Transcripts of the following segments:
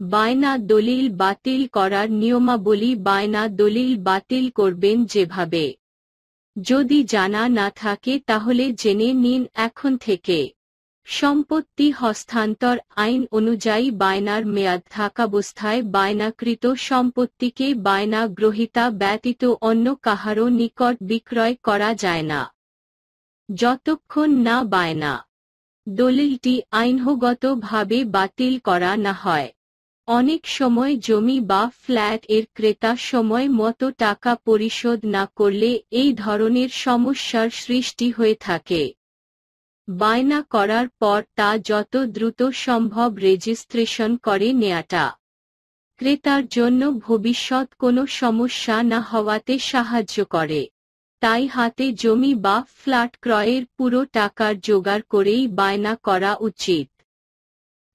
বায়না দলিল বাতিল করার নিয়মাবলী। বায়না দলিল বাতিল করবেন যেভাবে। যদি জানা না থাকে তাহলে জেনে নিন এখন থেকে। সম্পত্তি হস্তান্তর আইন অনুযায়ী বায়নার মেয়াদ থাকাবস্থায় বায়নাকৃত সম্পত্তিকে বায়না গ্রহীতা ব্যতীত অন্য কাহারও নিকট বিক্রয় করা যায় না, যতক্ষণ না বায়না দলিলটি আইনগতভাবে বাতিল করা না হয়। অনেক সময় জমি বা ফ্ল্যাট এর ক্রেতা সময় মতো টাকা পরিশোধ না করলে এই ধরনের সমস্যার সৃষ্টি হয়ে থাকে। বায়না করার পর তা যত দ্রুত সম্ভব রেজিস্ট্রেশন করে নেয়াটা ক্রেতার জন্য ভবিষ্যৎ কোনো সমস্যা না হওয়াতে সাহায্য করে। তাই হাতে জমি বা ফ্ল্যাট ক্রয়ের পুরো টাকার জোগাড় করেই বায়না করা উচিত।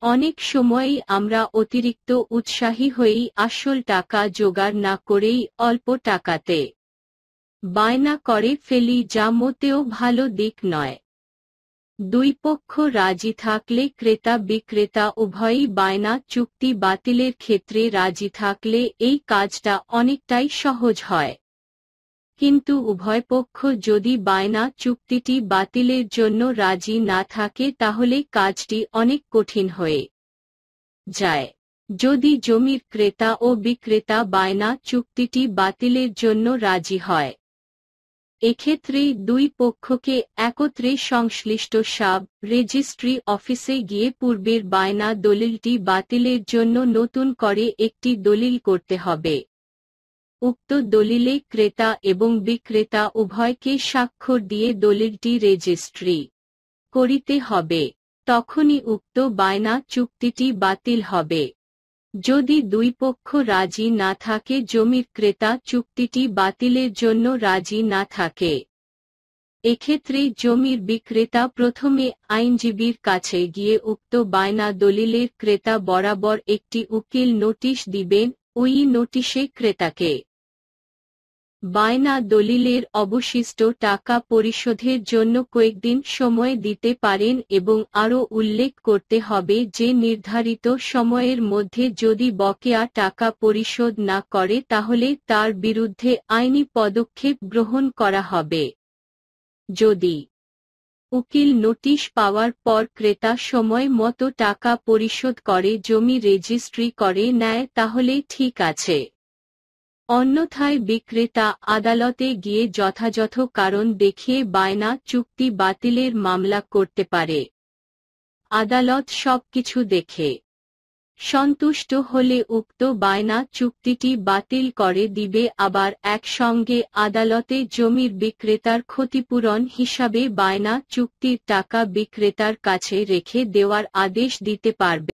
অনেক সময়ই আমরা অতিরিক্ত উৎসাহী হয়েই আসল টাকা জোগাড় না করেই অল্প টাকাতে বায়না করে ফেলি, যা মোটেও ভালো দিক নয়। দুই পক্ষ রাজি থাকলে ক্রেতা বিক্রেতা উভয়ই বায়না চুক্তি বাতিলের ক্ষেত্রে রাজি থাকলে এই কাজটা অনেকটাই সহজ হয়। কিন্তু উভয় পক্ষ যদি বায়না চুক্তিটি বাতিলের জন্য রাজি না থাকে তাহলে কাজটি অনেক কঠিন হয়ে যায়। যদি জমির ক্রেতা ও বিক্রেতা বায়না চুক্তিটি বাতিলের জন্য রাজি হয়, এক্ষেত্রে দুই পক্ষকে একত্রে সংশ্লিষ্ট সাব রেজিস্ট্রি অফিসে গিয়ে পূর্বের বায়না দলিলটি বাতিলের জন্য নতুন করে একটি দলিল করতে হবে। উক্ত দলিলে ক্রেতা এবং বিক্রেতা উভয়কে স্বাক্ষর দিয়ে দলিলটি রেজিস্ট্রি করিতে হবে। তখনই উক্ত বায়না চুক্তিটি বাতিল হবে। যদি দুই পক্ষ রাজি না থাকে, জমির ক্রেতা চুক্তিটি বাতিলের জন্য রাজি না থাকে, এক্ষেত্রে জমির বিক্রেতা প্রথমে আইনজীবীর কাছে গিয়ে উক্ত বায়না দলিলের ক্রেতা বরাবর একটি উকিল নোটিশ দিবেন। ওই নোটিশে ক্রেতাকে বায়না দলিলের অবশিষ্ট টাকা পরিশোধের জন্য কয়েকদিন সময় দিতে পারেন এবং আরও উল্লেখ করতে হবে যে নির্ধারিত সময়ের মধ্যে যদি বকেয়া টাকা পরিশোধ না করে তাহলে তার বিরুদ্ধে আইনি পদক্ষেপ গ্রহণ করা হবে। যদি উকিল নোটিশ পাওয়ার পর ক্রেতা সময় মতো টাকা পরিশোধ করে জমি রেজিস্ট্রি করে নেয় তাহলে ঠিক আছে। অন্যথায় বিক্রেতা আদালতে গিয়ে যথাযথ কারণ দেখিয়ে বায়না চুক্তি বাতিলের মামলা করতে পারে। আদালত সবকিছু দেখে সন্তুষ্ট হলে উক্ত বায়না চুক্তিটি বাতিল করে দিবে। আবার একসঙ্গে আদালতে জমির বিক্রেতার ক্ষতিপূরণ হিসাবে বায়না চুক্তির টাকা বিক্রেতার কাছে রেখে দেওয়ার আদেশ দিতে পারবে।